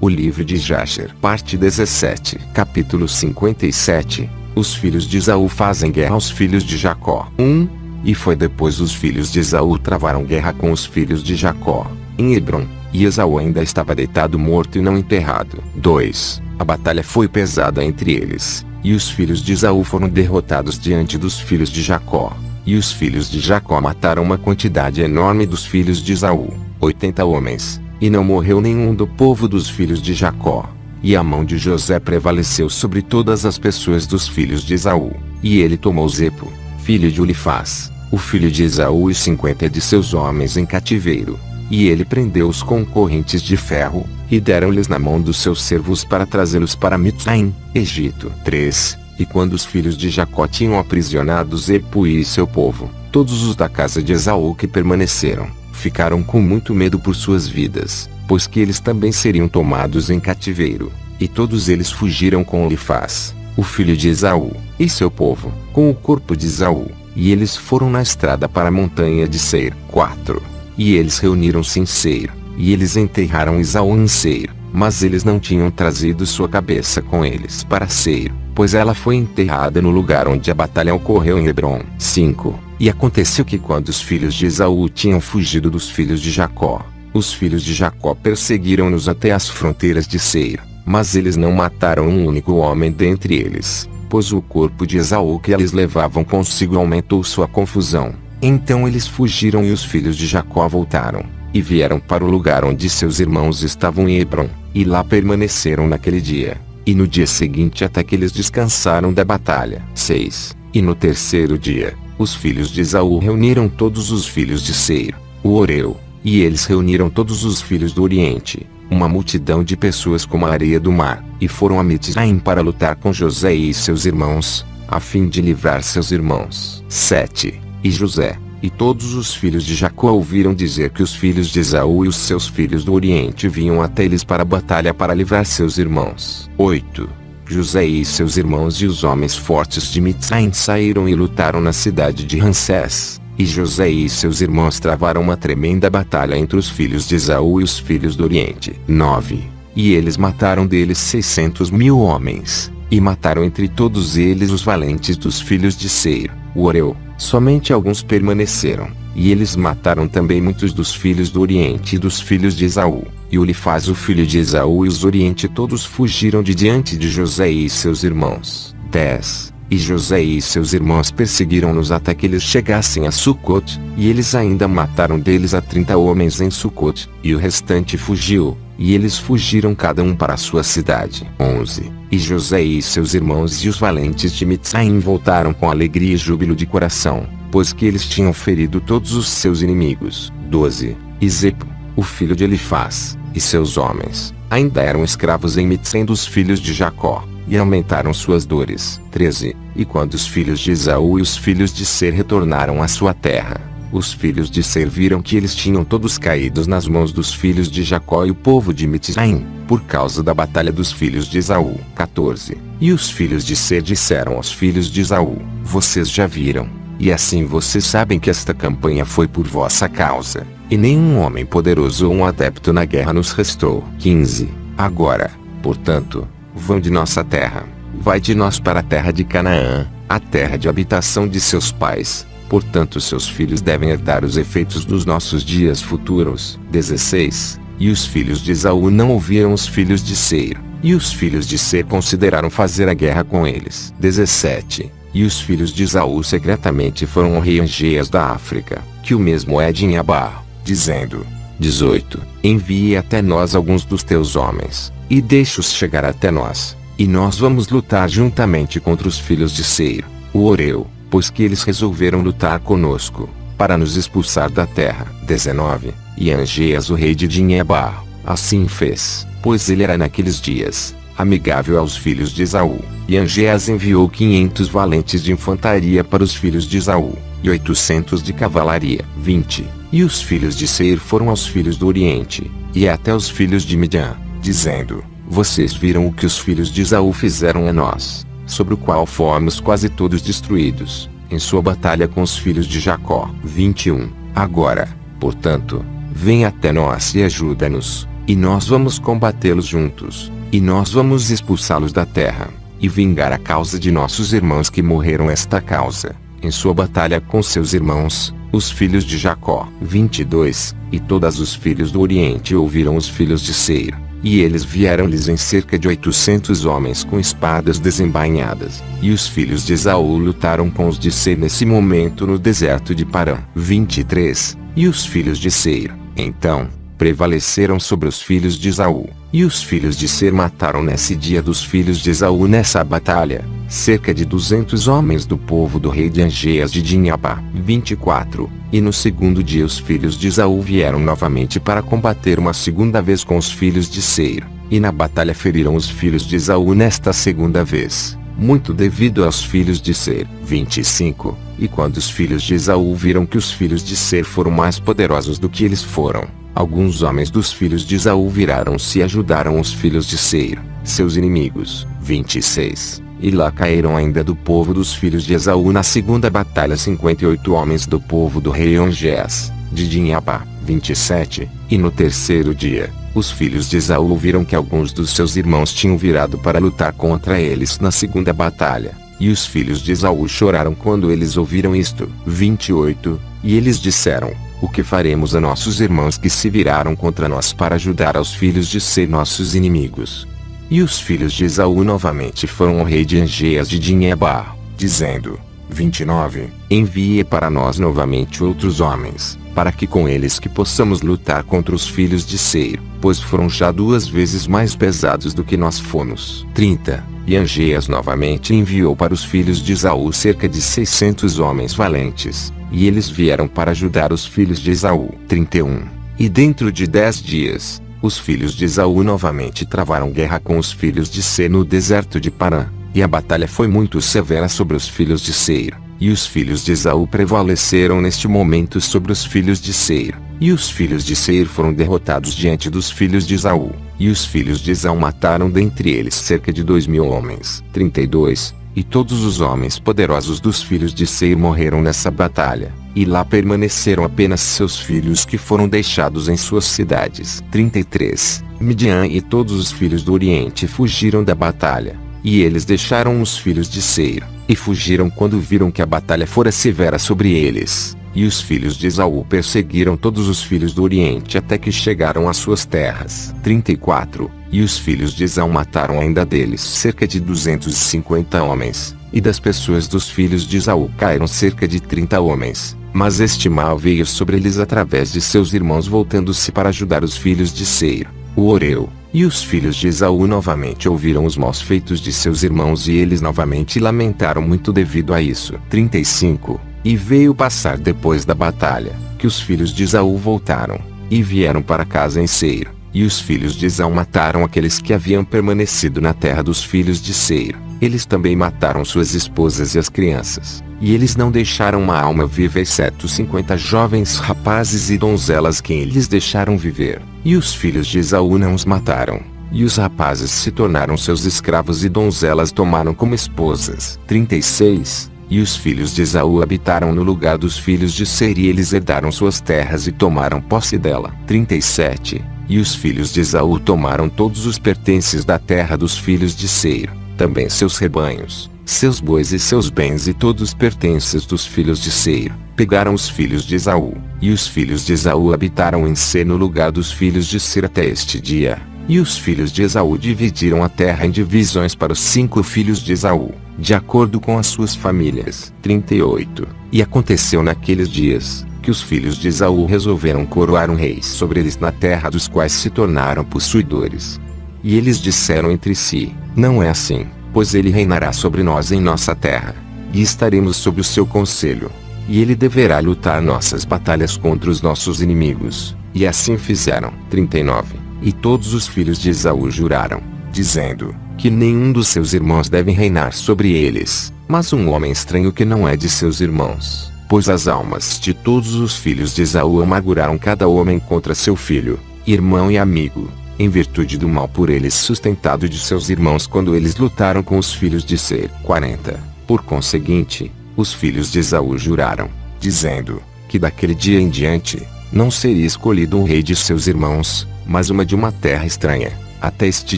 O livro de Jasher, parte 17. Capítulo 57. Os filhos de Esaú fazem guerra aos filhos de Jacó. 1. E foi depois os filhos de Esaú travaram guerra com os filhos de Jacó, em Hebron, e Esaú ainda estava deitado morto e não enterrado. 2. A batalha foi pesada entre eles, e os filhos de Esaú foram derrotados diante dos filhos de Jacó. E os filhos de Jacó mataram uma quantidade enorme dos filhos de Esaú, 80 homens, e não morreu nenhum do povo dos filhos de Jacó. E a mão de José prevaleceu sobre todas as pessoas dos filhos de Esaú, e ele tomou Zepo, filho de Ulifaz, o filho de Esaú, e 50 de seus homens em cativeiro. E ele prendeu-os com correntes de ferro, e deram-lhes na mão dos seus servos para trazê-los para Mitzraim, Egito. 3. E quando os filhos de Jacó tinham aprisionado Zepo e seu povo, todos os da casa de Esaú que permaneceram, ficaram com muito medo por suas vidas, pois que eles também seriam tomados em cativeiro. E todos eles fugiram com Ulifaz, o filho de Esaú, e seu povo, com o corpo de Esaú, e eles foram na estrada para a montanha de Seir. 4. E eles reuniram-se em Seir, e eles enterraram Esaú em Seir, mas eles não tinham trazido sua cabeça com eles para Seir, pois ela foi enterrada no lugar onde a batalha ocorreu em Hebron. 5. E aconteceu que quando os filhos de Esaú tinham fugido dos filhos de Jacó, os filhos de Jacó perseguiram-nos até as fronteiras de Seir, mas eles não mataram um único homem dentre eles, pois o corpo de Esaú que eles levavam consigo aumentou sua confusão. Então eles fugiram e os filhos de Jacó voltaram, e vieram para o lugar onde seus irmãos estavam em Hebron, e lá permaneceram naquele dia, e no dia seguinte até que eles descansaram da batalha. 6. E no terceiro dia, os filhos de Esaú reuniram todos os filhos de Seir, o Oreu, e eles reuniram todos os filhos do Oriente, uma multidão de pessoas como a areia do mar, e foram a Mitzraim para lutar com José e seus irmãos, a fim de livrar seus irmãos. 7. E José, e todos os filhos de Jacó ouviram dizer que os filhos de Esaú e os seus filhos do Oriente vinham até eles para a batalha para livrar seus irmãos. 8. José e seus irmãos e os homens fortes de Mitzraim saíram e lutaram na cidade de Ramsés, e José e seus irmãos travaram uma tremenda batalha entre os filhos de Esaú e os filhos do Oriente. 9. E eles mataram deles 600.000 homens, e mataram entre todos eles os valentes dos filhos de Seir, o Oreu. Somente alguns permaneceram, e eles mataram também muitos dos filhos do Oriente e dos filhos de Esaú. E Ulifaz, o filho de Esaú, e os Oriente todos fugiram de diante de José e seus irmãos. 10. E José e seus irmãos perseguiram-nos até que eles chegassem a Sucote, e eles ainda mataram deles a 30 homens em Sucote, e o restante fugiu, e eles fugiram cada um para a sua cidade. 11. E José e seus irmãos e os valentes de Mitzraim voltaram com alegria e júbilo de coração, pois que eles tinham ferido todos os seus inimigos. 12. E Zepo, o filho de Elifaz, e seus homens, ainda eram escravos em Mitzraim dos filhos de Jacó, e aumentaram suas dores. 13. E quando os filhos de Esaú e os filhos de Seir retornaram à sua terra, os filhos de Seir viram que eles tinham todos caídos nas mãos dos filhos de Jacó e o povo de Mitzraim, por causa da batalha dos filhos de Esaú. 14. E os filhos de Seir disseram aos filhos de Esaú: vocês já viram, e assim vocês sabem que esta campanha foi por vossa causa, e nenhum homem poderoso ou um adepto na guerra nos restou. 15. Agora, portanto, vão de nossa terra, vai de nós para a terra de Canaã, a terra de habitação de seus pais. Portanto seus filhos devem herdar os efeitos dos nossos dias futuros. 16. E os filhos de Esaú não ouviram os filhos de Seir, e os filhos de Seir consideraram fazer a guerra com eles. 17. E os filhos de Esaú secretamente foram ao rei Angeas da África, que o mesmo é de Inhabar, dizendo: 18. Envie até nós alguns dos teus homens, e deixe-os chegar até nós, e nós vamos lutar juntamente contra os filhos de Seir, o Oreu, pois que eles resolveram lutar conosco, para nos expulsar da terra. 19. E Angeas, o rei de Dinhebar, assim fez, pois ele era naqueles dias amigável aos filhos de Esaú. E Angeas enviou 500 valentes de infantaria para os filhos de Esaú, e 800 de cavalaria. 20. E os filhos de Seir foram aos filhos do Oriente, e até os filhos de Midian, dizendo: vocês viram o que os filhos de Esaú fizeram a nós, sobre o qual fomos quase todos destruídos, em sua batalha com os filhos de Jacó. 21. Agora, portanto, vem até nós e ajuda-nos, e nós vamos combatê-los juntos, e nós vamos expulsá-los da terra, e vingar a causa de nossos irmãos que morreram esta causa, em sua batalha com seus irmãos, os filhos de Jacó. 22. E todos os filhos do Oriente ouviram os filhos de Seir, e eles vieram-lhes em cerca de 800 homens com espadas desembainhadas, e os filhos de Esaú lutaram com os de Seir nesse momento no deserto de Parã. 23. E os filhos de Seir, então, prevaleceram sobre os filhos de Esaú, e os filhos de Seir mataram nesse dia dos filhos de Esaú nessa batalha, cerca de 200 homens do povo do rei de Angeias de Dinhapá. 24. E no segundo dia os filhos de Esaú vieram novamente para combater uma segunda vez com os filhos de Seir, e na batalha feriram os filhos de Esaú nesta segunda vez, muito devido aos filhos de Seir. 25. E quando os filhos de Esaú viram que os filhos de Seir foram mais poderosos do que eles foram, alguns homens dos filhos de Esaú viraram-se e ajudaram os filhos de Seir, seus inimigos. 26. E lá caíram ainda do povo dos filhos de Esaú na segunda batalha 58 homens do povo do rei Angeias, de Dinhapá. 27. E no terceiro dia, os filhos de Esaú viram que alguns dos seus irmãos tinham virado para lutar contra eles na segunda batalha, e os filhos de Esaú choraram quando eles ouviram isto. 28. E eles disseram: o que faremos a nossos irmãos que se viraram contra nós para ajudar aos filhos de Seir nossos inimigos? E os filhos de Esaú novamente foram ao rei de Angeias de Dinhapá, dizendo: 29. Envie para nós novamente outros homens, para que com eles que possamos lutar contra os filhos de Seir, pois foram já 2 vezes mais pesados do que nós fomos. 30. E Angeias novamente enviou para os filhos de Esaú cerca de 600 homens valentes, e eles vieram para ajudar os filhos de Esaú. 31. E dentro de 10 dias, os filhos de Esaú novamente travaram guerra com os filhos de Seir no deserto de Parã, e a batalha foi muito severa sobre os filhos de Seir, e os filhos de Esaú prevaleceram neste momento sobre os filhos de Seir, e os filhos de Seir foram derrotados diante dos filhos de Esaú, e os filhos de Esaú mataram dentre eles cerca de 2.000 homens. 32. E todos os homens poderosos dos filhos de Seir morreram nessa batalha, e lá permaneceram apenas seus filhos que foram deixados em suas cidades. 33. Midian e todos os filhos do Oriente fugiram da batalha, e eles deixaram os filhos de Seir, e fugiram quando viram que a batalha fora severa sobre eles. E os filhos de Esaú perseguiram todos os filhos do Oriente até que chegaram às suas terras. 34. E os filhos de Esaú mataram ainda deles cerca de 250 homens, e das pessoas dos filhos de Esaú caíram cerca de 30 homens. Mas este mal veio sobre eles através de seus irmãos voltando-se para ajudar os filhos de Seir, o Oreu. E os filhos de Esaú novamente ouviram os maus feitos de seus irmãos e eles novamente lamentaram muito devido a isso. 35. E veio passar depois da batalha, que os filhos de Esaú voltaram, e vieram para casa em Seir, e os filhos de Esaú mataram aqueles que haviam permanecido na terra dos filhos de Seir. Eles também mataram suas esposas e as crianças, e eles não deixaram uma alma viva exceto 50 jovens rapazes e donzelas quem eles deixaram viver. E os filhos de Esaú não os mataram, e os rapazes se tornaram seus escravos e donzelas tomaram como esposas. 36. E os filhos de Esaú habitaram no lugar dos filhos de Seir e eles herdaram suas terras e tomaram posse dela. 37. E os filhos de Esaú tomaram todos os pertences da terra dos filhos de Seir, também seus rebanhos, seus bois e seus bens e todos os pertences dos filhos de Seir, pegaram os filhos de Esaú. E os filhos de Esaú habitaram em Seir no lugar dos filhos de Seir até este dia. E os filhos de Esaú dividiram a terra em divisões para os 5 filhos de Esaú, de acordo com as suas famílias. 38. E aconteceu naqueles dias, que os filhos de Esaú resolveram coroar um rei sobre eles na terra dos quais se tornaram possuidores. E eles disseram entre si: não é assim, pois ele reinará sobre nós em nossa terra, e estaremos sob o seu conselho, e ele deverá lutar nossas batalhas contra os nossos inimigos. E assim fizeram. 39. E todos os filhos de Esaú juraram, dizendo, que nenhum dos seus irmãos deve reinar sobre eles, mas um homem estranho que não é de seus irmãos, pois as almas de todos os filhos de Esaú amarguraram cada homem contra seu filho, irmão e amigo, em virtude do mal por eles sustentado de seus irmãos quando eles lutaram com os filhos de Seir. 40. Por conseguinte, os filhos de Esaú juraram, dizendo, que daquele dia em diante, não seria escolhido um rei de seus irmãos, mas uma de uma terra estranha, até este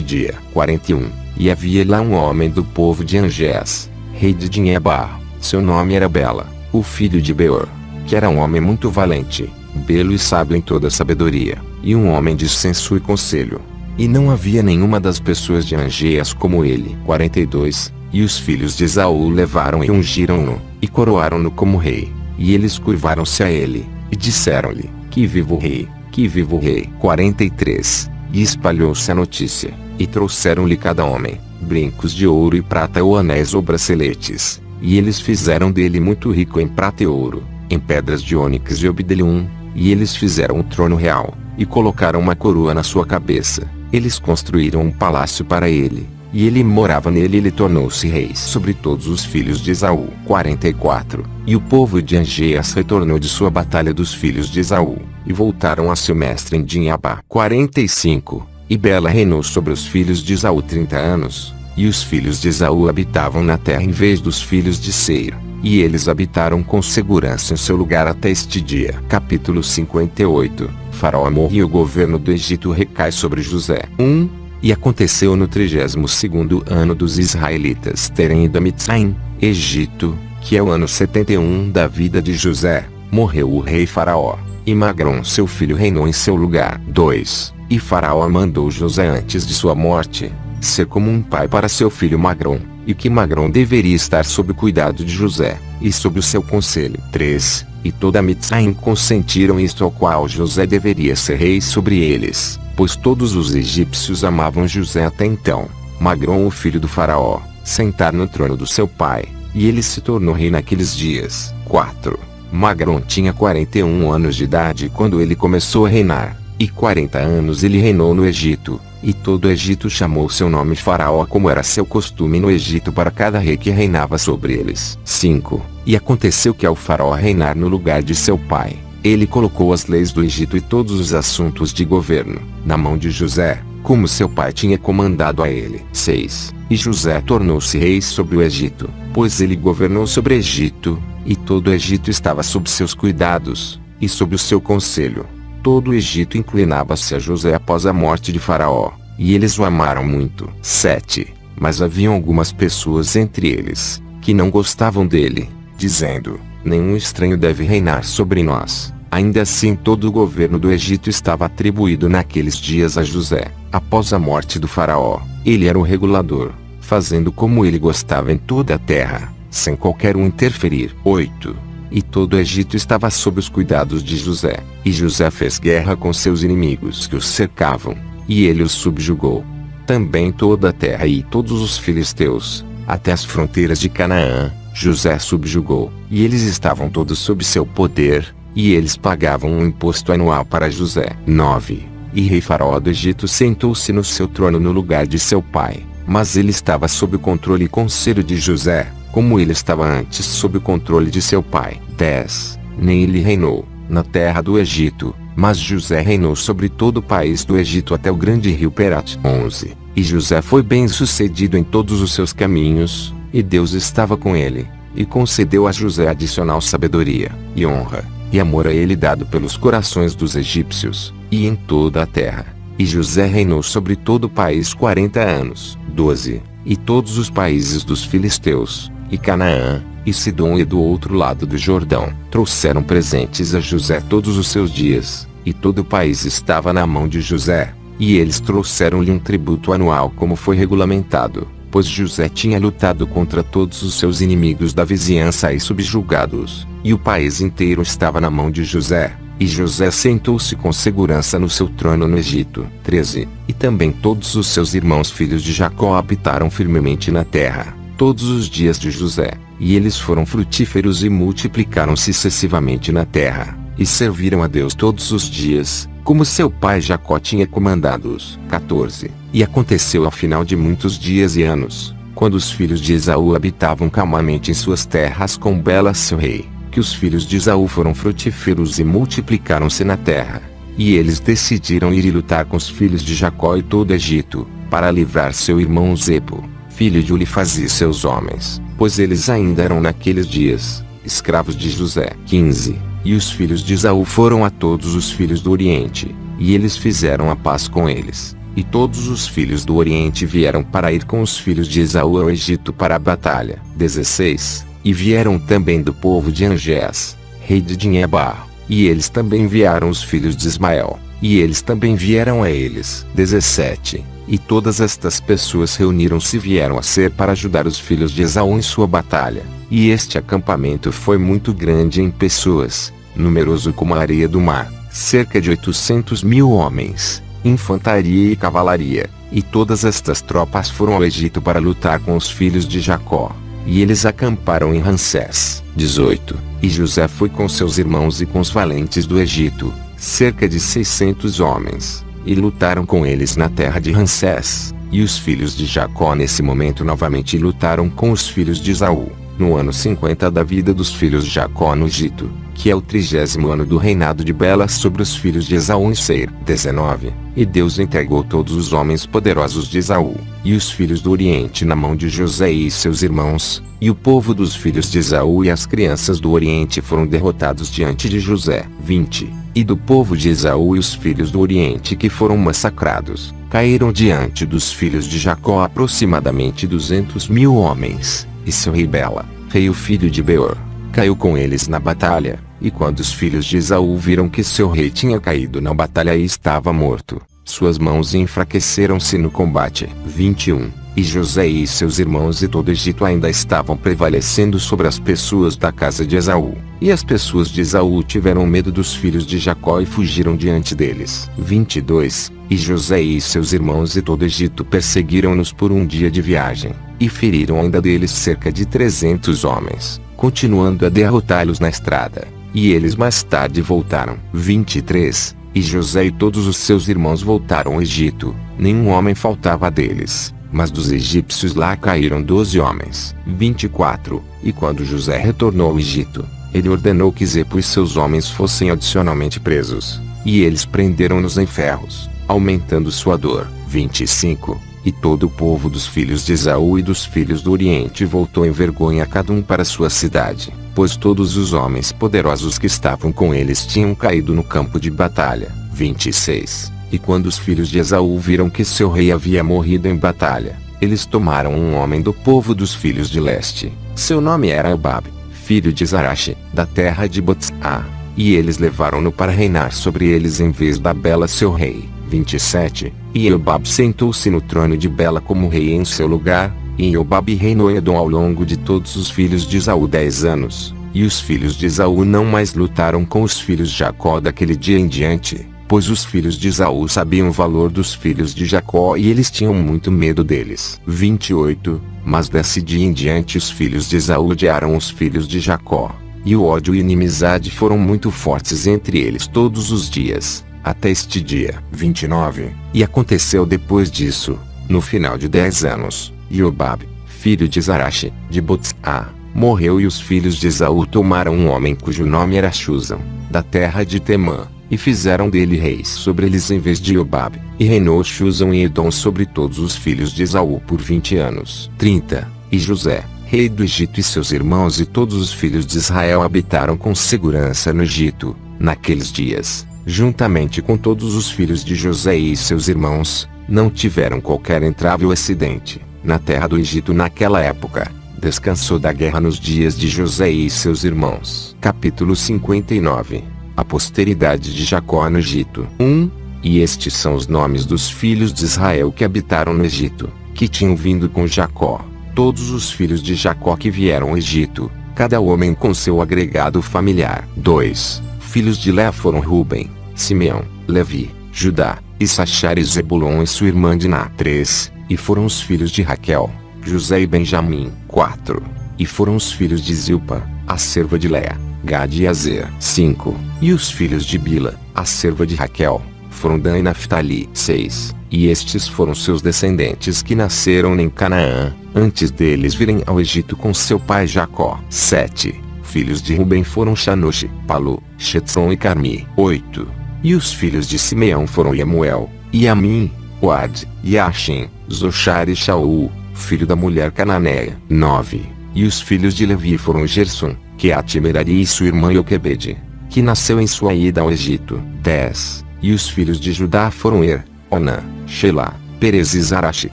dia. 41. E havia lá um homem do povo de Angés, rei de Dinhebar, seu nome era Bela, o filho de Beor, que era um homem muito valente, belo e sábio em toda sabedoria, e um homem de senso e conselho. E não havia nenhuma das pessoas de Angés como ele. 42. E os filhos de Esaú levaram e ungiram-no, e coroaram-no como rei. E eles curvaram-se a ele, e disseram-lhe, que viva o rei, que viva o rei. 43. E espalhou-se a notícia, e trouxeram-lhe cada homem, brincos de ouro e prata ou anéis ou braceletes. E eles fizeram dele muito rico em prata e ouro, em pedras de ônix e obdelium. E eles fizeram um trono real, e colocaram uma coroa na sua cabeça. Eles construíram um palácio para ele, e ele morava nele e ele tornou-se rei sobre todos os filhos de Esaú. 44. E o povo de Angés retornou de sua batalha dos filhos de Esaú, e voltaram a seu mestre em Dinhabá. 45. E Bela reinou sobre os filhos de Esaú 30 anos, e os filhos de Esaú habitavam na terra em vez dos filhos de Seir, e eles habitaram com segurança em seu lugar até este dia. Capítulo 58. Faraó morre e o governo do Egito recai sobre José. 1. E aconteceu no 32º ano dos israelitas terem ido a Mitzraim, Egito, que é o ano 71 da vida de José, morreu o rei Faraó, e Magrom seu filho reinou em seu lugar. 2. E Faraó mandou José antes de sua morte, ser como um pai para seu filho Magrom, e que Magrom deveria estar sob o cuidado de José, e sob o seu conselho. 3. E toda Mitzraim consentiram isto, ao qual José deveria ser rei sobre eles, pois todos os egípcios amavam José até então. Magrom, o filho do Faraó, sentar no trono do seu pai, e ele se tornou rei naqueles dias. 4. Magrom tinha 41 anos de idade quando ele começou a reinar, e 40 anos ele reinou no Egito, e todo o Egito chamou seu nome Faraó, como era seu costume no Egito para cada rei que reinava sobre eles. 5. E aconteceu que ao Faraó reinar no lugar de seu pai, ele colocou as leis do Egito e todos os assuntos de governo na mão de José, como seu pai tinha comandado a ele. 6. E José tornou-se rei sobre o Egito, pois ele governou sobre o Egito, e todo o Egito estava sob seus cuidados, e sob o seu conselho. Todo o Egito inclinava-se a José após a morte de Faraó, e eles o amaram muito. 7. Mas haviam algumas pessoas entre eles, que não gostavam dele, dizendo, nenhum estranho deve reinar sobre nós. Ainda assim todo o governo do Egito estava atribuído naqueles dias a José. Após a morte do Faraó, ele era o regulador, fazendo como ele gostava em toda a terra, sem qualquer um interferir. 8. E todo o Egito estava sob os cuidados de José, e José fez guerra com seus inimigos que os cercavam, e ele os subjugou. Também toda a terra e todos os filisteus, até as fronteiras de Canaã, José subjugou, e eles estavam todos sob seu poder, e eles pagavam um imposto anual para José. 9. E rei Faraó do Egito sentou-se no seu trono no lugar de seu pai, mas ele estava sob o controle e conselho de José, como ele estava antes sob o controle de seu pai. 10. Nem ele reinou na terra do Egito, mas José reinou sobre todo o país do Egito até o grande rio Perate. 11. E José foi bem-sucedido em todos os seus caminhos, e Deus estava com ele, e concedeu a José adicional sabedoria, e honra, e amor a ele dado pelos corações dos egípcios, e em toda a terra. E José reinou sobre todo o país 40 anos. 12. E todos os países dos filisteus, e Canaã, e Sidom e do outro lado do Jordão, trouxeram presentes a José todos os seus dias, e todo o país estava na mão de José, e eles trouxeram-lhe um tributo anual como foi regulamentado, pois José tinha lutado contra todos os seus inimigos da vizinhança e subjugá-los, e o país inteiro estava na mão de José. E José sentou-se com segurança no seu trono no Egito. 13. E também todos os seus irmãos filhos de Jacó habitaram firmemente na terra, todos os dias de José, e eles foram frutíferos e multiplicaram-se excessivamente na terra, e serviram a Deus todos os dias, como seu pai Jacó tinha comandado-os. 14. E aconteceu ao final de muitos dias e anos, quando os filhos de Esaú habitavam calmamente em suas terras com Bela seu rei, que os filhos de Esaú foram frutíferos e multiplicaram-se na terra, e eles decidiram ir e lutar com os filhos de Jacó e todo o Egito, para livrar seu irmão Zepo, filho de Ulifaz e seus homens, pois eles ainda eram naqueles dias escravos de José. 15. E os filhos de Esaú foram a todos os filhos do Oriente, e eles fizeram a paz com eles. E todos os filhos do Oriente vieram para ir com os filhos de Esaú ao Egito para a batalha. 16. E vieram também do povo de Angés, rei de Dinhebar, e eles também enviaram os filhos de Ismael, e eles também vieram a eles. 17. E todas estas pessoas reuniram-se e vieram a ser para ajudar os filhos de Esaú em sua batalha. E este acampamento foi muito grande em pessoas, numeroso como a areia do mar, cerca de 800.000 homens, infantaria e cavalaria. E todas estas tropas foram ao Egito para lutar com os filhos de Jacó. E eles acamparam em Ramsés. 18. E José foi com seus irmãos e com os valentes do Egito, cerca de 600 homens, e lutaram com eles na terra de Ramsés. E os filhos de Jacó nesse momento novamente lutaram com os filhos de Esaú, no ano 50 da vida dos filhos de Jacó no Egito, que é o 30º ano do reinado de Bela sobre os filhos de Esaú em Seir. 19. E Deus entregou todos os homens poderosos de Esaú, e os filhos do Oriente na mão de José e seus irmãos, e o povo dos filhos de Esaú e as crianças do Oriente foram derrotados diante de José. 20. E do povo de Esaú e os filhos do Oriente que foram massacrados, caíram diante dos filhos de Jacó aproximadamente 200.000 homens, e seu rei Bela, rei o filho de Beor, caiu com eles na batalha. E quando os filhos de Esaú viram que seu rei tinha caído na batalha e estava morto, suas mãos enfraqueceram-se no combate. 21. E José e seus irmãos e todo o Egito ainda estavam prevalecendo sobre as pessoas da casa de Esaú. E as pessoas de Esaú tiveram medo dos filhos de Jacó e fugiram diante deles. 22. E José e seus irmãos e todo o Egito perseguiram-nos por um dia de viagem, e feriram ainda deles cerca de 300 homens, continuando a derrotá-los na estrada. E eles mais tarde voltaram. 23. E José e todos os seus irmãos voltaram ao Egito, nenhum homem faltava deles, mas dos egípcios lá caíram 12 homens. 24. E quando José retornou ao Egito, ele ordenou que Zepo e seus homens fossem adicionalmente presos, e eles prenderam-nos em ferros, aumentando sua dor. 25. E todo o povo dos filhos de Esaú e dos filhos do Oriente voltou em vergonha cada um para sua cidade, pois todos os homens poderosos que estavam com eles tinham caído no campo de batalha. 26. E quando os filhos de Esaú viram que seu rei havia morrido em batalha, eles tomaram um homem do povo dos filhos de Leste. Seu nome era Eubab, filho de Zarache, da terra de Botzá, e eles levaram-no para reinar sobre eles em vez da Bela seu rei. 27. E Eubab sentou-se no trono de Bela como rei em seu lugar, e Eubab reinou em Edom ao longo de todos os filhos de Esaú 10 anos. E os filhos de Esaú não mais lutaram com os filhos de Jacó daquele dia em diante, pois os filhos de Esaú sabiam o valor dos filhos de Jacó e eles tinham muito medo deles. 28. Mas desse dia em diante os filhos de Esaú odiaram os filhos de Jacó, e o ódio e inimizade foram muito fortes entre eles todos os dias, até este dia. 29. E aconteceu depois disso, no final de 10 anos, Eubab, filho de Zarache, de Botzá, morreu e os filhos de Esaú tomaram um homem cujo nome era Xusam, da terra de Temã, e fizeram dele reis sobre eles em vez de Eubab, e reinou Xusam em Edom sobre todos os filhos de Esaú por 20 anos. 30. E José, rei do Egito e seus irmãos e todos os filhos de Israel habitaram com segurança no Egito, naqueles dias, juntamente com todos os filhos de José e seus irmãos, não tiveram qualquer entrave ou acidente, na terra do Egito naquela época. Descansou da guerra nos dias de José e seus irmãos. Capítulo 59. A posteridade de Jacó no Egito. 1. E estes são os nomes dos filhos de Israel que habitaram no Egito, que tinham vindo com Jacó. Todos os filhos de Jacó que vieram ao Egito, cada homem com seu agregado familiar. 2. Filhos de Lé foram Ruben, Simeão, Levi, Judá, Issachar e Zebulon e sua irmã Diná. 3. E foram os filhos de Raquel, José e Benjamim. 4. E foram os filhos de Zilpa, a serva de Léa, Gade e Azer. 5. E os filhos de Bila, a serva de Raquel, foram Dan e Naftali. 6. E estes foram seus descendentes que nasceram em Canaã, antes deles virem ao Egito com seu pai Jacó. 7. Filhos de Ruben foram Shanoshi, Palu, Shetzon e Carmi. 8. E os filhos de Simeão foram Yemuel, Yamin, Oad, Yashin, Zochar e Shaul, filho da mulher cananeia. 9. E os filhos de Levi foram Gerson, Queat e Merari e sua irmã Joquebede, que nasceu em sua ida ao Egito. 10. E os filhos de Judá foram Onã, Shelah, Perez e Zaraxe.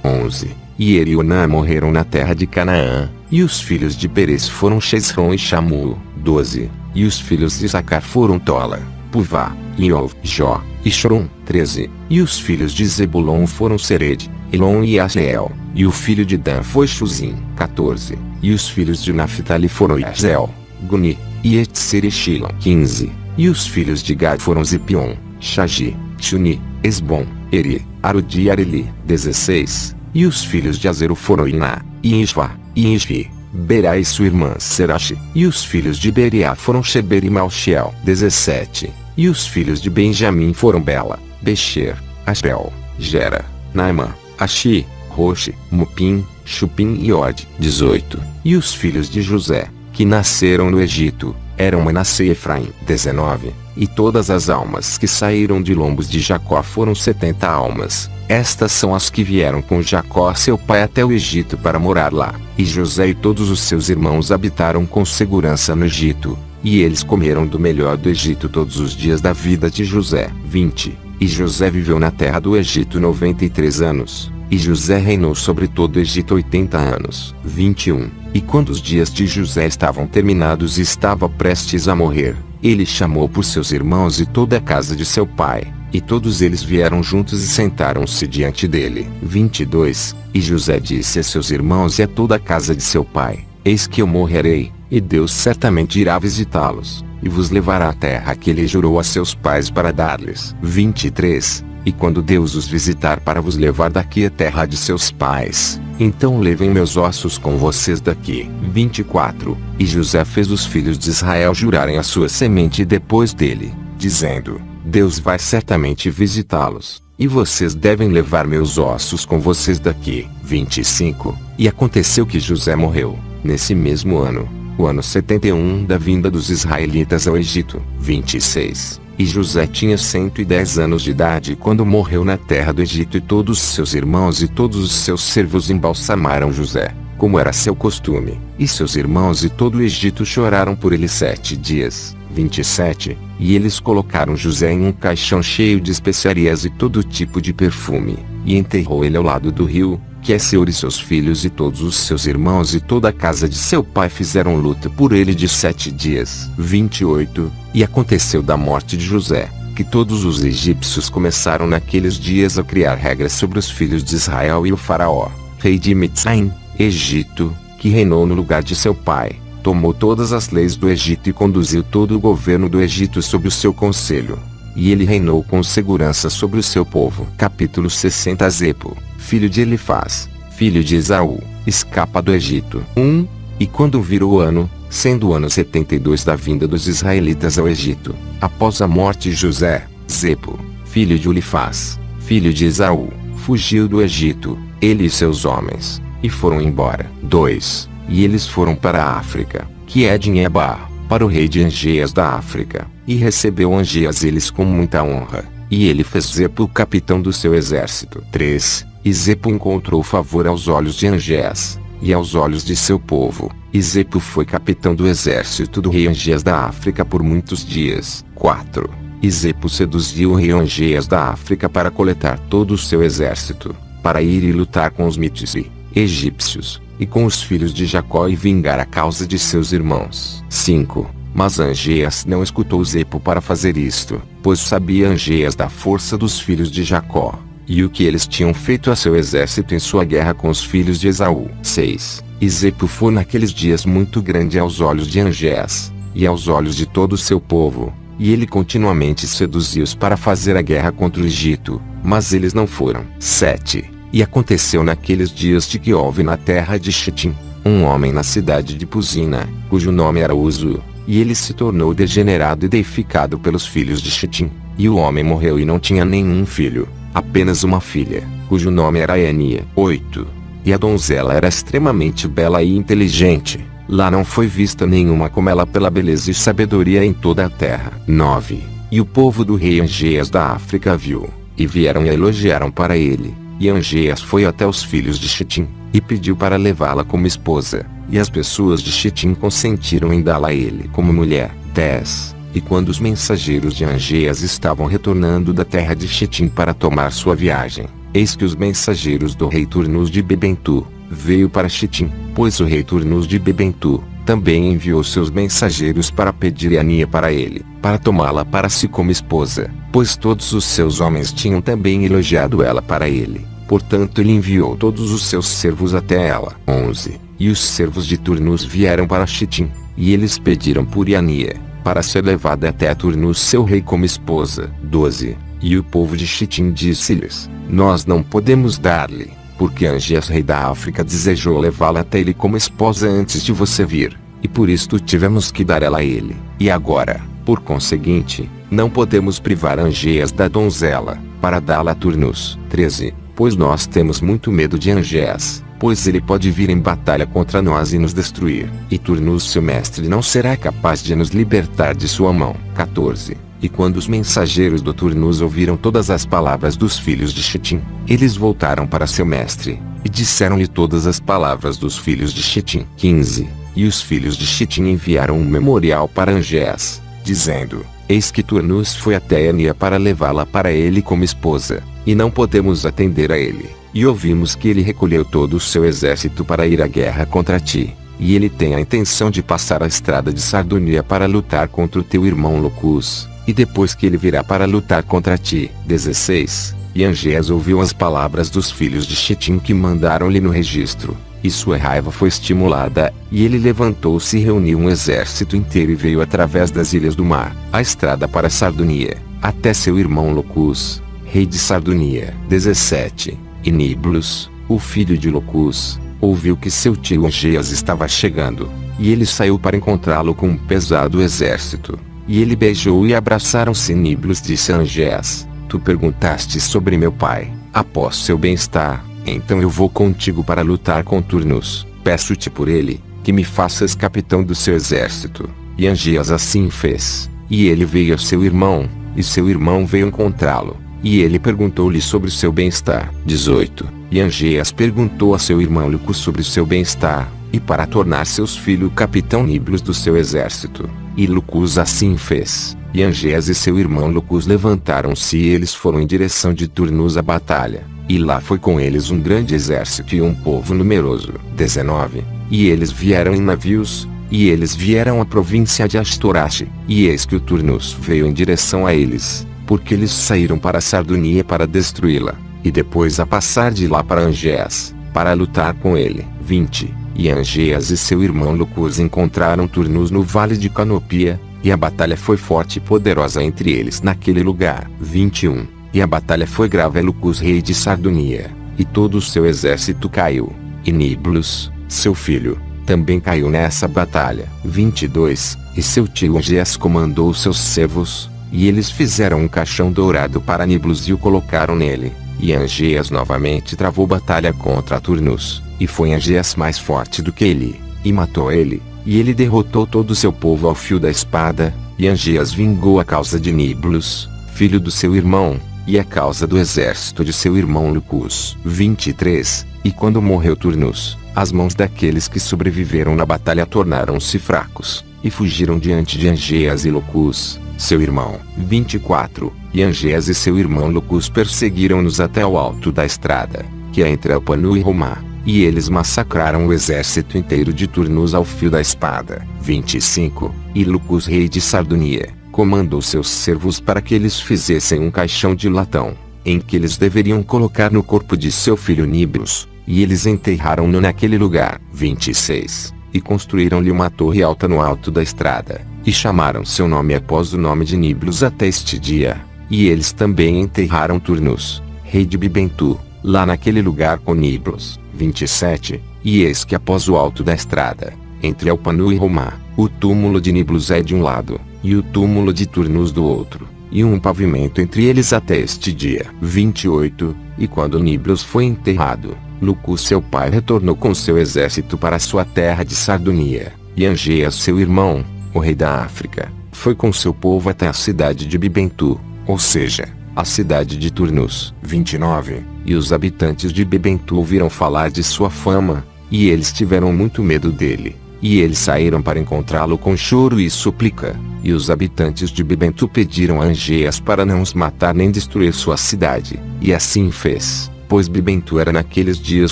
11. E Er e Onã morreram na terra de Canaã. E os filhos de Perez foram Xesrom e Xamu. 12. E os filhos de Isacar foram Tola, Puvá, Iov, Jó e Chorum. 13. E os filhos de Zebulon foram Sered, Elon e Asriel. E o filho de Dan foi Shuzim. 14. E os filhos de Naphtali foram Yazel, Guni, e Etzer e Shilon. 15. E os filhos de Gad foram Zipion, Shagi, Shuni, Esbom, Eri, Arodi e Areli. 16. E os filhos de Azeru foram Iná, e Ishvá, e Ishvi, Berá e sua irmã Serache. E os filhos de Beriá foram Sheber e Malxiel. 17. E os filhos de Benjamim foram Bela, Becher, Ashbel, Gera, Naamã, Ashi, Roche, Mupim, Chupim e Od. 18. E os filhos de José, que nasceram no Egito, eram Manassé e Efraim. 19. E todas as almas que saíram de lombos de Jacó foram 70 almas. Estas são as que vieram com Jacó seu pai até o Egito para morar lá. E José e todos os seus irmãos habitaram com segurança no Egito. E eles comeram do melhor do Egito todos os dias da vida de José. 20. E José viveu na terra do Egito 93 anos. E José reinou sobre todo o Egito 80 anos. 21. E quando os dias de José estavam terminados e estava prestes a morrer, ele chamou por seus irmãos e toda a casa de seu pai. E todos eles vieram juntos e sentaram-se diante dele. 22. E José disse a seus irmãos e a toda a casa de seu pai: Eis que eu morrerei, e Deus certamente irá visitá-los, e vos levará à terra que ele jurou a seus pais para dar-lhes. 23. E quando Deus os visitar para vos levar daqui à terra de seus pais, então levem meus ossos com vocês daqui. 24. E José fez os filhos de Israel jurarem a sua semente depois dele, dizendo: Deus vai certamente visitá-los, e vocês devem levar meus ossos com vocês daqui. 25. E aconteceu que José morreu, nesse mesmo ano, o ano 71 da vinda dos israelitas ao Egito. 26. E José tinha 110 anos de idade quando morreu na terra do Egito, e todos seus irmãos e todos os seus servos embalsamaram José, como era seu costume. E seus irmãos e todo o Egito choraram por ele 7 dias. 27. E eles colocaram José em um caixão cheio de especiarias e todo tipo de perfume, e enterrou ele ao lado do rio, que é Seor, e seus filhos e todos os seus irmãos e toda a casa de seu pai fizeram luto por ele de 7 dias. 28. E aconteceu da morte de José, que todos os egípcios começaram naqueles dias a criar regras sobre os filhos de Israel, e o faraó, rei de Mitzraim, Egito, que reinou no lugar de seu pai, tomou todas as leis do Egito e conduziu todo o governo do Egito sob o seu conselho. E ele reinou com segurança sobre o seu povo. Capítulo 60. Zepo, filho de Elifaz, filho de Esaú, escapa do Egito. 1. E quando virou o ano, sendo o ano 72 da vinda dos israelitas ao Egito, após a morte de José, Zepo, filho de Elifaz, filho de Esaú, fugiu do Egito, ele e seus homens, e foram embora. 2. E eles foram para a África, que é de Ebar, para o rei de Angeias da África, e recebeu Angeias eles com muita honra, e ele fez Zepo o capitão do seu exército. 3. E Zepo encontrou favor aos olhos de Angeias, e aos olhos de seu povo, e Zepo foi capitão do exército do rei Angeias da África por muitos dias. 4. E Zepo seduziu o rei Angeias da África para coletar todo o seu exército, para ir e lutar com os Mitsi, egípcios, e com os filhos de Jacó, e vingar a causa de seus irmãos. 5. Mas Angeias não escutou Zepo para fazer isto, pois sabia Angeias da força dos filhos de Jacó, e o que eles tinham feito a seu exército em sua guerra com os filhos de Esaú. 6. E Zepo foi naqueles dias muito grande aos olhos de Angeias, e aos olhos de todo o seu povo, e ele continuamente seduziu-os para fazer a guerra contra o Egito, mas eles não foram. 7. E aconteceu naqueles dias de que houve na terra de Shitim, um homem na cidade de Puzina, cujo nome era Uzu, e ele se tornou degenerado e deificado pelos filhos de Shitim, e o homem morreu e não tinha nenhum filho, apenas uma filha, cujo nome era Enia. 8. E a donzela era extremamente bela e inteligente, lá não foi vista nenhuma como ela pela beleza e sabedoria em toda a terra. 9. E o povo do rei Angeias da África a viu, e vieram e a elogiaram para ele. E Angeias foi até os filhos de Shitim, e pediu para levá-la como esposa, e as pessoas de Shitim consentiram em dá-la a ele como mulher. 10. E quando os mensageiros de Angeias estavam retornando da terra de Chitim para tomar sua viagem, eis que os mensageiros do rei Turnus de Bebentu veio para Chitim, pois o rei Turnus de Bebentu também enviou seus mensageiros para pedir Ania para ele, para tomá-la para si como esposa, pois todos os seus homens tinham também elogiado ela para ele. Portanto ele enviou todos os seus servos até ela. 11. E os servos de Turnus vieram para Chitim, e eles pediram por Ania, para ser levada até Turnus seu rei como esposa. 12. E o povo de Chitim disse-lhes: nós não podemos dar-lhe, porque Angeias rei da África desejou levá-la até ele como esposa antes de você vir, e por isto tivemos que dar ela a ele. E agora, por conseguinte, não podemos privar Angeias da donzela, para dá-la a Turnus. 13. Pois nós temos muito medo de Angeias, pois ele pode vir em batalha contra nós e nos destruir, e Turnus seu mestre não será capaz de nos libertar de sua mão. 14. E quando os mensageiros do Turnus ouviram todas as palavras dos filhos de Chitim, eles voltaram para seu mestre, e disseram-lhe todas as palavras dos filhos de Chitim. 15. E os filhos de Chitim enviaram um memorial para Angeias, dizendo: eis que Turnus foi até Ania para levá-la para ele como esposa, e não podemos atender a ele, e ouvimos que ele recolheu todo o seu exército para ir à guerra contra ti, e ele tem a intenção de passar a estrada de Sardunia para lutar contra o teu irmão Locus, e depois que ele virá para lutar contra ti. 16. E Angeias ouviu as palavras dos filhos de Chitim que mandaram-lhe no registro, e sua raiva foi estimulada, e ele levantou-se e reuniu um exército inteiro e veio através das ilhas do mar, a estrada para Sardunia, até seu irmão Locus, rei de Sardunia. 17. E Niblos, o filho de Locus, ouviu que seu tio Angeias estava chegando, e ele saiu para encontrá-lo com um pesado exército. E ele beijou e abraçaram-se. Niblos disse a Angeias: tu perguntaste sobre meu pai, após seu bem-estar, então eu vou contigo para lutar com Turnus. Peço-te por ele, que me faças capitão do seu exército. E Angeias assim fez. E ele veio a seu irmão, e seu irmão veio encontrá-lo, e ele perguntou-lhe sobre o seu bem-estar. 18. E Angeias perguntou a seu irmão Locus sobre o seu bem-estar, e para tornar seus filhos capitão Niblos do seu exército. E Locus assim fez. E Angeias e seu irmão Locus levantaram-se e eles foram em direção de Turnus à batalha. E lá foi com eles um grande exército e um povo numeroso. 19. E eles vieram em navios, e eles vieram à província de Astorache, e eis que o Turnus veio em direção a eles, porque eles saíram para Sardunia para destruí-la, e depois a passar de lá para Angeias, para lutar com ele. 20. E Angeias e seu irmão Locus encontraram Turnus no vale de Canopia, e a batalha foi forte e poderosa entre eles naquele lugar. 21. E a batalha foi grave a Locus rei de Sardunia, e todo o seu exército caiu, e Niblos, seu filho, também caiu nessa batalha. 22. E seu tio Angeias comandou seus servos, e eles fizeram um caixão dourado para Niblos e o colocaram nele. E Angeias novamente travou batalha contra Turnus, e foi Angeias mais forte do que ele, e matou ele, e ele derrotou todo o seu povo ao fio da espada, e Angeias vingou a causa de Niblos, filho do seu irmão, e a causa do exército de seu irmão Locus. 23. E quando morreu Turnus, as mãos daqueles que sobreviveram na batalha tornaram-se fracos, e fugiram diante de Angeias e Locus, seu irmão. 24. E Angeias e seu irmão Locus perseguiram-nos até o alto da estrada, que é entre Alpanu e Romá, e eles massacraram o exército inteiro de Turnus ao fio da espada. 25. E Locus rei de Sardunia comandou seus servos para que eles fizessem um caixão de latão, em que eles deveriam colocar no corpo de seu filho Niblos, e eles enterraram-no naquele lugar. 26. E construíram-lhe uma torre alta no alto da estrada, e chamaram seu nome após o nome de Niblos até este dia. E eles também enterraram Turnus, rei de Bibentu, lá naquele lugar com Niblos. 27. E eis que após o alto da estrada, entre Alpanu e Romá, o túmulo de Niblos é de um lado, e o túmulo de Turnus do outro, e um pavimento entre eles até este dia. 28. E quando Niblos foi enterrado, Locus seu pai retornou com seu exército para sua terra de Sardunia, e Angeias seu irmão, o rei da África, foi com seu povo até a cidade de Bibentu, ou seja, a cidade de Turnus. 29. E os habitantes de Bibentu ouviram falar de sua fama, e eles tiveram muito medo dele, E eles saíram para encontrá-lo com choro e súplica. E os habitantes de Bibento pediram a Angeias para não os matar nem destruir sua cidade. E assim fez, pois Bibento era naqueles dias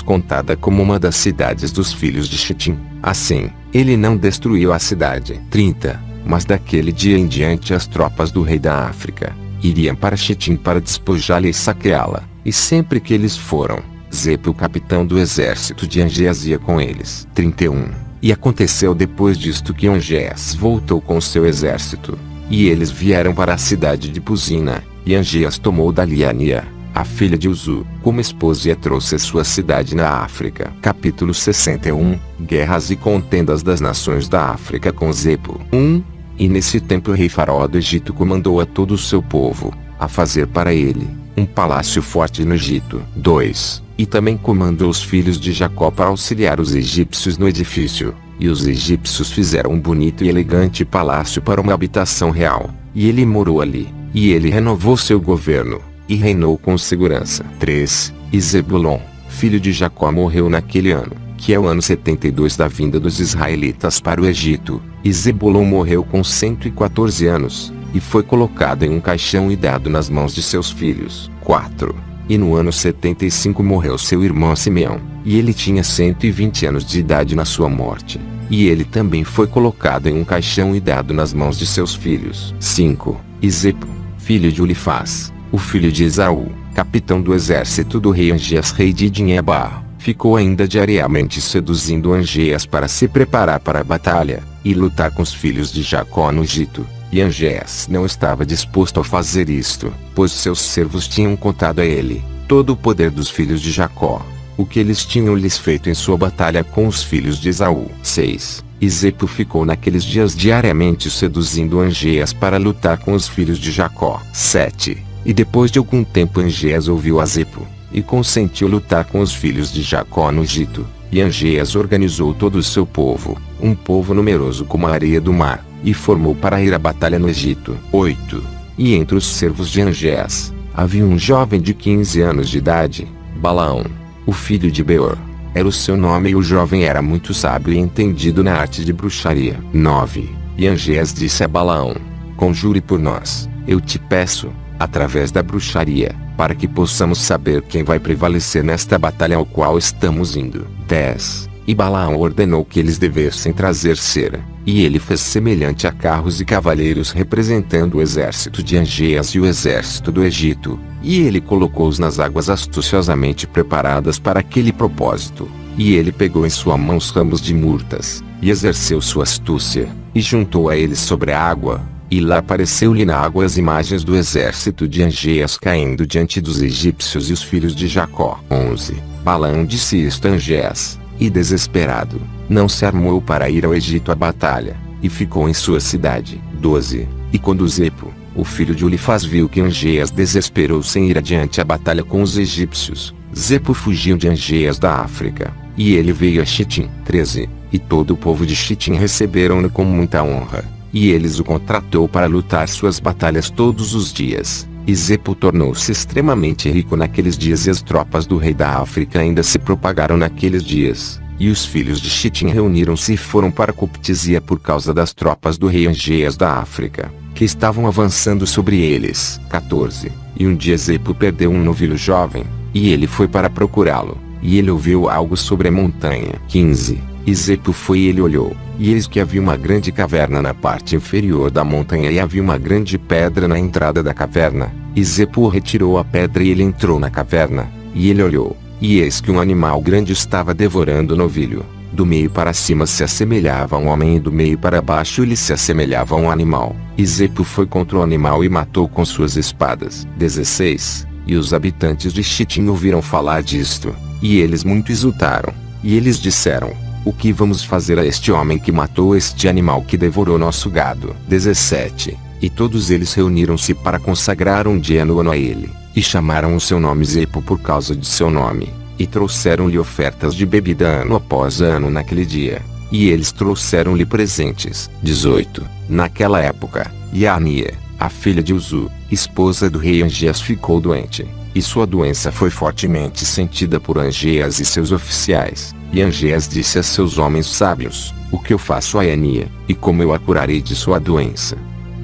contada como uma das cidades dos filhos de Xitim. Assim, ele não destruiu a cidade. 30. Mas daquele dia em diante as tropas do rei da África iriam para Xitim para despojá-la e saqueá-la. E sempre que eles foram, Zepo, o capitão do exército de Angeias, ia com eles. 31. E aconteceu depois disto que Angeias voltou com seu exército. E eles vieram para a cidade de Puzina. E Angeias tomou dali Ania, a filha de Uzu, como esposa, e a trouxe à sua cidade na África. Capítulo 61. Guerras e contendas das nações da África com Zepo. 1. E nesse tempo o rei Faraó do Egito comandou a todo o seu povo a fazer para ele um palácio forte no Egito. 2. E também comandou os filhos de Jacó para auxiliar os egípcios no edifício. E os egípcios fizeram um bonito e elegante palácio para uma habitação real. E ele morou ali. E ele renovou seu governo e reinou com segurança. 3. E Zebulon, filho de Jacó, morreu naquele ano, que é o ano 72 da vinda dos israelitas para o Egito. E Zebulon morreu com 114 anos, e foi colocado em um caixão e dado nas mãos de seus filhos. 4. E no ano 75 morreu seu irmão Simeão, e ele tinha 120 anos de idade na sua morte. E ele também foi colocado em um caixão e dado nas mãos de seus filhos. 5. E Zepo, filho de Ulifaz, o filho de Esaú, capitão do exército do rei Angeias, rei de Dinheba, ficou ainda diariamente seduzindo Angeias para se preparar para a batalha e lutar com os filhos de Jacó no Egito. E Angeias não estava disposto a fazer isto, pois seus servos tinham contado a ele todo o poder dos filhos de Jacó, o que eles tinham lhes feito em sua batalha com os filhos de Esaú. 6. E Zepo ficou naqueles dias diariamente seduzindo Angeias para lutar com os filhos de Jacó. 7. E depois de algum tempo Angeias ouviu a Zepo, e consentiu lutar com os filhos de Jacó no Egito. E Angeias organizou todo o seu povo, um povo numeroso como a areia do mar, e formou para ir à batalha no Egito. 8. E entre os servos de Angeias, havia um jovem de 15 anos de idade, Balaão, o filho de Beor, era o seu nome, e o jovem era muito sábio e entendido na arte de bruxaria. 9. E Angeias disse a Balaão: conjure por nós, eu te peço, através da bruxaria, para que possamos saber quem vai prevalecer nesta batalha ao qual estamos indo. 10. E Balaão ordenou que eles devessem trazer cera, e ele fez semelhante a carros e cavaleiros representando o exército de Angeias e o exército do Egito, e ele colocou-os nas águas astuciosamente preparadas para aquele propósito. E ele pegou em sua mão os ramos de murtas, e exerceu sua astúcia, e juntou a eles sobre a água, e lá apareceu-lhe na água as imagens do exército de Angeias caindo diante dos egípcios e os filhos de Jacó. 11. Balaão disse isto a Angeias, e desesperado, não se armou para ir ao Egito à batalha, e ficou em sua cidade. 12. E quando Zepo, o filho de Ulifaz, viu que Angeias desesperou-se em ir adiante à batalha com os egípcios, Zepo fugiu de Angeias da África, e ele veio a Xitim. 13. E todo o povo de Xitim receberam-no com muita honra, e eles o contratou para lutar suas batalhas todos os dias. E Zepo tornou-se extremamente rico naqueles dias, e as tropas do rei da África ainda se propagaram naqueles dias. E os filhos de Xitim reuniram-se e foram para Coptizia por causa das tropas do rei Angeias da África, que estavam avançando sobre eles. 14. E um dia Zepo perdeu um novilho jovem, e ele foi para procurá-lo, e ele ouviu algo sobre a montanha. 15. E Zepo foi e ele olhou, e eis que havia uma grande caverna na parte inferior da montanha, e havia uma grande pedra na entrada da caverna. E Zepo retirou a pedra e ele entrou na caverna, e ele olhou, e eis que um animal grande estava devorando o novilho. Do meio para cima se assemelhava a um homem, e do meio para baixo ele se assemelhava a um animal. E Zepo foi contra o animal e matou com suas espadas. 16. E os habitantes de Xitim ouviram falar disto, e eles muito exultaram, e eles disseram: o que vamos fazer a este homem que matou este animal que devorou nosso gado? 17. E todos eles reuniram-se para consagrar um dia no ano a ele, e chamaram o seu nome Zepo por causa de seu nome, e trouxeram-lhe ofertas de bebida ano após ano naquele dia, e eles trouxeram-lhe presentes. 18. Naquela época, Ania, a filha de Uzu, esposa do rei Angeias, ficou doente, E sua doença foi fortemente sentida por Angeias e seus oficiais. E Angeias disse a seus homens sábios: o que eu faço a Enia, e como eu a curarei de sua doença?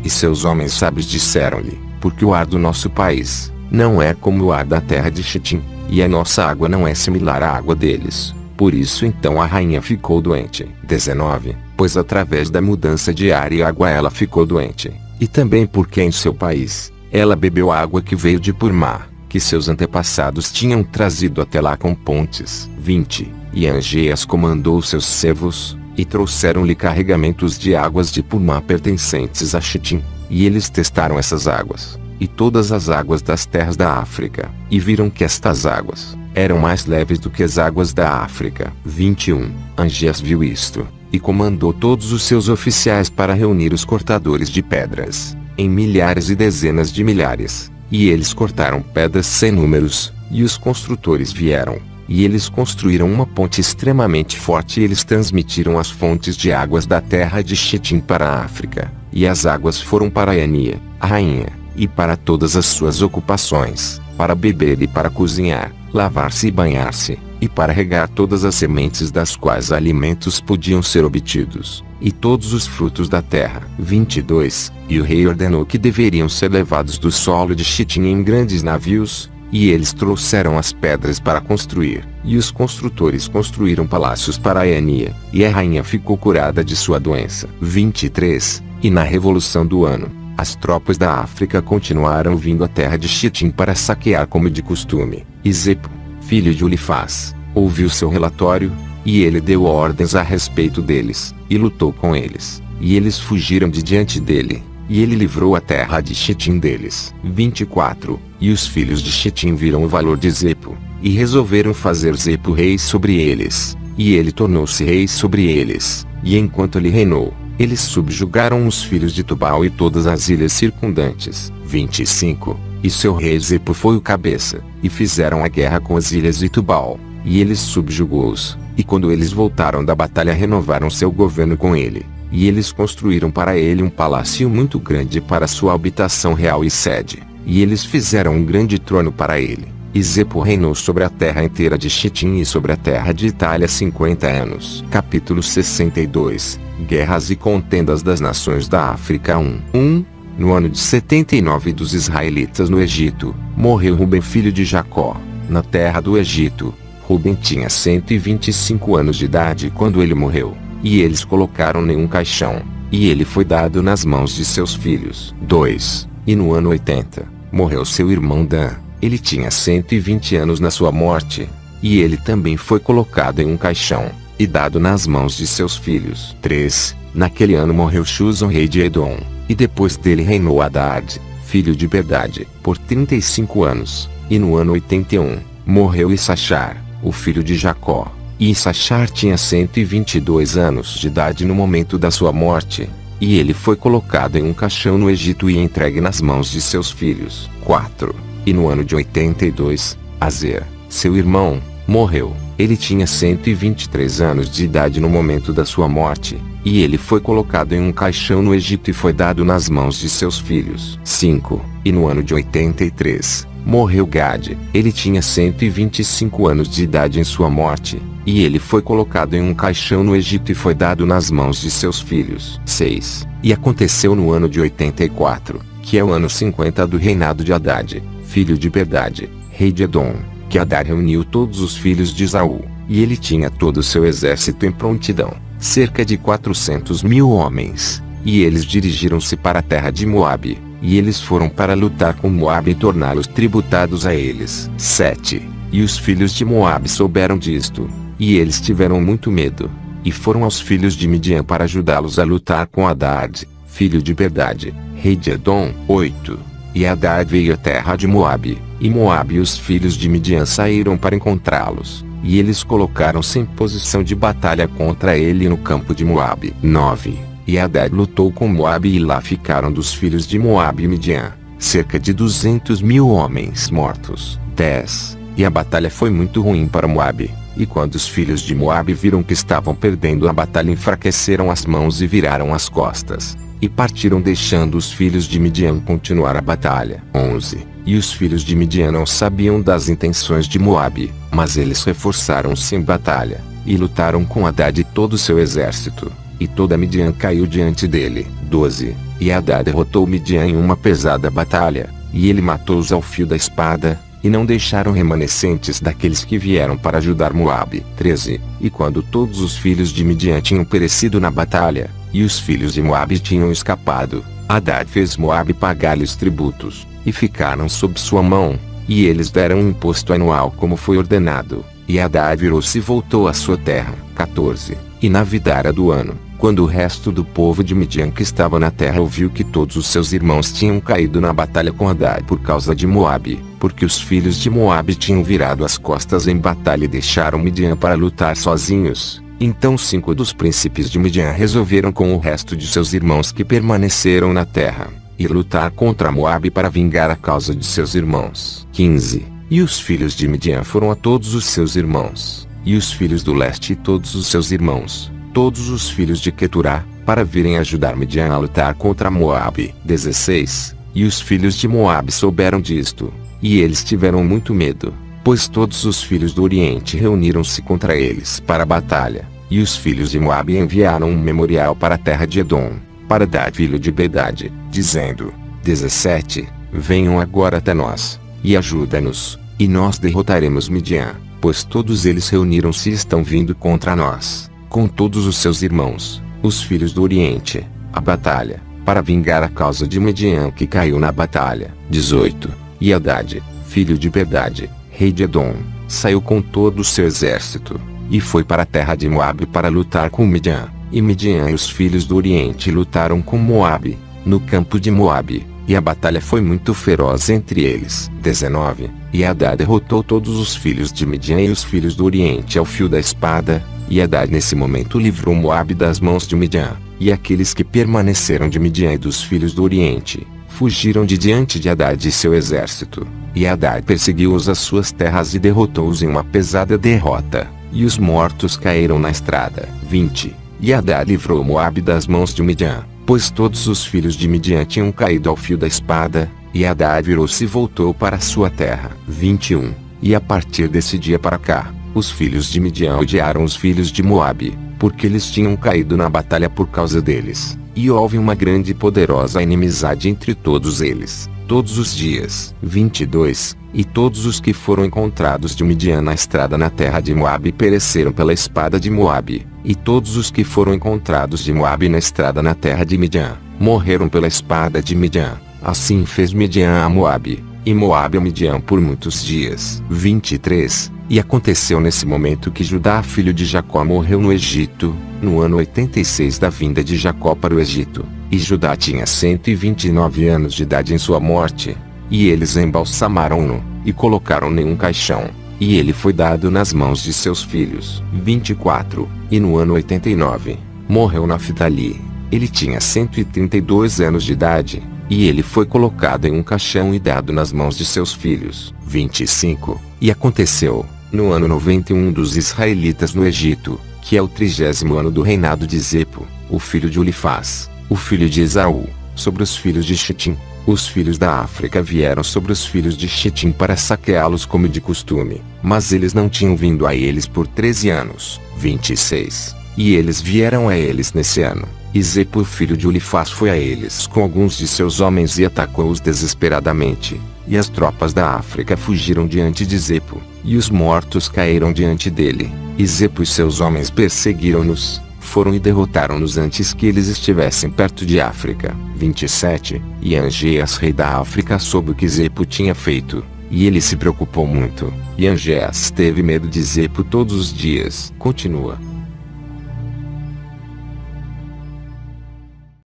E seus homens sábios disseram-lhe: porque o ar do nosso país não é como o ar da terra de Chitim, e a nossa água não é similar à água deles. Por isso então a rainha ficou doente. 19. Pois através da mudança de ar e água ela ficou doente. E também porque em seu país, ela bebeu a água que veio de Purmá, que seus antepassados tinham trazido até lá com pontes. 20. E Angeias comandou seus servos, e trouxeram-lhe carregamentos de águas de Purmá pertencentes a Chitim. E eles testaram essas águas, e todas as águas das terras da África, e viram que estas águas eram mais leves do que as águas da África. 21. Angeias viu isto, e comandou todos os seus oficiais para reunir os cortadores de pedras, em milhares e dezenas de milhares, e eles cortaram pedras sem números, e os construtores vieram, e eles construíram uma ponte extremamente forte e eles transmitiram as fontes de águas da terra de Chitim para a África, e as águas foram para Enia, a rainha, e para todas as suas ocupações, para beber e para cozinhar, lavar-se e banhar-se, e para regar todas as sementes das quais alimentos podiam ser obtidos, e todos os frutos da terra. 22. E o rei ordenou que deveriam ser levados do solo de Chitim em grandes navios, e eles trouxeram as pedras para construir, e os construtores construíram palácios para Enia, e a rainha ficou curada de sua doença. 23. E na revolução do ano, as tropas da África continuaram vindo à terra de Chitim para saquear como de costume. E Zepo, filho de Ulifaz, ouviu seu relatório, e ele deu ordens a respeito deles, e lutou com eles, e eles fugiram de diante dele, e ele livrou a terra de Chitim deles. 24. E os filhos de Chitim viram o valor de Zepo, e resolveram fazer Zepo rei sobre eles, e ele tornou-se rei sobre eles, e enquanto ele reinou, eles subjugaram os filhos de Tubal e todas as ilhas circundantes. 25. E seu rei Zepo foi o cabeça, e fizeram a guerra com as ilhas de Tubal, e ele subjugou-os, e quando eles voltaram da batalha renovaram seu governo com ele, e eles construíram para ele um palácio muito grande para sua habitação real e sede, e eles fizeram um grande trono para ele. E Zepo reinou sobre a terra inteira de Chitim e sobre a terra de Itália 50 anos. Capítulo 62. Guerras e contendas das nações da África. 1. No ano de 79 dos israelitas no Egito, morreu Ruben filho de Jacó, na terra do Egito. Ruben tinha 125 anos de idade quando ele morreu, e eles colocaram-lhe um caixão, e ele foi dado nas mãos de seus filhos. 2. E no ano 80, morreu seu irmão Dan. Ele tinha 120 anos na sua morte, e ele também foi colocado em um caixão, e dado nas mãos de seus filhos. 3. Naquele ano morreu Xuzon rei de Edom, e depois dele reinou Hadad, filho de Bedade, por 35 anos, e no ano 81, morreu Issachar, o filho de Jacó, e Issachar tinha 122 anos de idade no momento da sua morte, e ele foi colocado em um caixão no Egito e entregue nas mãos de seus filhos. 4. E no ano de 82, Azer, seu irmão, morreu. Ele tinha 123 anos de idade no momento da sua morte, e ele foi colocado em um caixão no Egito e foi dado nas mãos de seus filhos. 5. E no ano de 83, morreu Gade. Ele tinha 125 anos de idade em sua morte, e ele foi colocado em um caixão no Egito e foi dado nas mãos de seus filhos. 6. E aconteceu no ano de 84, que é o ano 50 do reinado de Hadad, filho de Bedade, rei de Edom, que Hadad reuniu todos os filhos de Esaú, e ele tinha todo o seu exército em prontidão, cerca de 400.000 homens, e eles dirigiram-se para a terra de Moabe, e eles foram para lutar com Moabe e torná-los tributados a eles. 7. E os filhos de Moabe souberam disto, e eles tiveram muito medo, e foram aos filhos de Midian para ajudá-los a lutar com Hadad, filho de Bedade, rei de Edom. 8. E Hadad veio à terra de Moabe, e Moabe e os filhos de Midian saíram para encontrá-los, e eles colocaram-se em posição de batalha contra ele no campo de Moabe. 9. E Hadad lutou com Moabe e lá ficaram dos filhos de Moabe e Midian, cerca de 200.000 homens mortos. 10. E a batalha foi muito ruim para Moabe, e quando os filhos de Moabe viram que estavam perdendo a batalha enfraqueceram as mãos e viraram as costas. e partiram deixando os filhos de Midian continuar a batalha. 11. E os filhos de Midian não sabiam das intenções de Moabe, mas eles reforçaram-se em batalha, e lutaram com Hadad e todo o seu exército, e toda Midian caiu diante dele. 12. E Hadad derrotou Midian em uma pesada batalha, e ele matou-os ao fio da espada, e não deixaram remanescentes daqueles que vieram para ajudar Moabe. 13. E quando todos os filhos de Midian tinham perecido na batalha, e os filhos de Moabe tinham escapado, Hadad fez Moabe pagar-lhes tributos, e ficaram sob sua mão, e eles deram um imposto anual como foi ordenado, e Hadad virou-se e voltou à sua terra. 14. E na vidara do ano, quando o resto do povo de Midian que estava na terra ouviu que todos os seus irmãos tinham caído na batalha com Hadad por causa de Moabe, porque os filhos de Moabe tinham virado as costas em batalha e deixaram Midian para lutar sozinhos, então 5 dos príncipes de Midian resolveram com o resto de seus irmãos que permaneceram na terra, ir lutar contra Moabe para vingar a causa de seus irmãos. 15. E os filhos de Midian foram a todos os seus irmãos, e os filhos do leste e todos os seus irmãos, todos os filhos de Queturá, para virem ajudar Midian a lutar contra Moabe. 16. E os filhos de Moabe souberam disto, e eles tiveram muito medo, pois todos os filhos do Oriente reuniram-se contra eles para a batalha, e os filhos de Moabe enviaram um memorial para a terra de Edom, para Hadad filho de Bedade, dizendo: 17. Venham agora até nós, e ajuda-nos, e nós derrotaremos Midian, pois todos eles reuniram-se e estão vindo contra nós, com todos os seus irmãos, os filhos do Oriente, a batalha, para vingar a causa de Midian que caiu na batalha. 18. E Hadad, filho de Bedade, rei de Edom, saiu com todo o seu exército, e foi para a terra de Moabe para lutar com Midian, e Midian e os filhos do Oriente lutaram com Moabe, no campo de Moabe, e a batalha foi muito feroz entre eles. 19. E Hadad derrotou todos os filhos de Midian e os filhos do Oriente ao fio da espada, e Hadad nesse momento livrou Moabe das mãos de Midian, e aqueles que permaneceram de Midian e dos filhos do Oriente, fugiram de diante de Hadad e seu exército, e Hadad perseguiu-os às suas terras e derrotou-os em uma pesada derrota, e os mortos caíram na estrada. 20. E Hadad livrou Moabe das mãos de Midian, pois todos os filhos de Midian tinham caído ao fio da espada, e Hadad virou-se e voltou para a sua terra. 21. E a partir desse dia para cá, os filhos de Midian odiaram os filhos de Moabe, porque eles tinham caído na batalha por causa deles, e houve uma grande e poderosa inimizade entre todos eles, todos os dias. 22. E todos os que foram encontrados de Midian na estrada na terra de Moabe pereceram pela espada de Moabe, e todos os que foram encontrados de Moabe na estrada na terra de Midian, morreram pela espada de Midian. Assim fez Midian a Moabe, e Moabe a Midian por muitos dias. 23. E aconteceu nesse momento que Judá filho de Jacó morreu no Egito, no ano 86 da vinda de Jacó para o Egito, e Judá tinha 129 anos de idade em sua morte, e eles embalsamaram-no, e colocaram-no em um caixão, e ele foi dado nas mãos de seus filhos. 24. E no ano 89, morreu Naphtali, ele tinha 132 anos de idade, e ele foi colocado em um caixão e dado nas mãos de seus filhos. 25. E aconteceu, no ano 91 dos israelitas no Egito, que é o 30º ano do reinado de Zepo, o filho de Ulifaz, o filho de Esaú, sobre os filhos de Chitim. Os filhos da África vieram sobre os filhos de Chitim para saqueá-los como de costume, mas eles não tinham vindo a eles por 13 anos. 26. E eles vieram a eles nesse ano, e Zepo filho de Ulifaz foi a eles com alguns de seus homens e atacou-os desesperadamente, e as tropas da África fugiram diante de Zepo, e os mortos caíram diante dele, e Zepo e seus homens perseguiram-nos, foram e derrotaram-nos antes que eles estivessem perto de África. 27. E Angeas rei da África soube o que Zepo tinha feito, e ele se preocupou muito, e Angeas teve medo de Zepo todos os dias. Continua.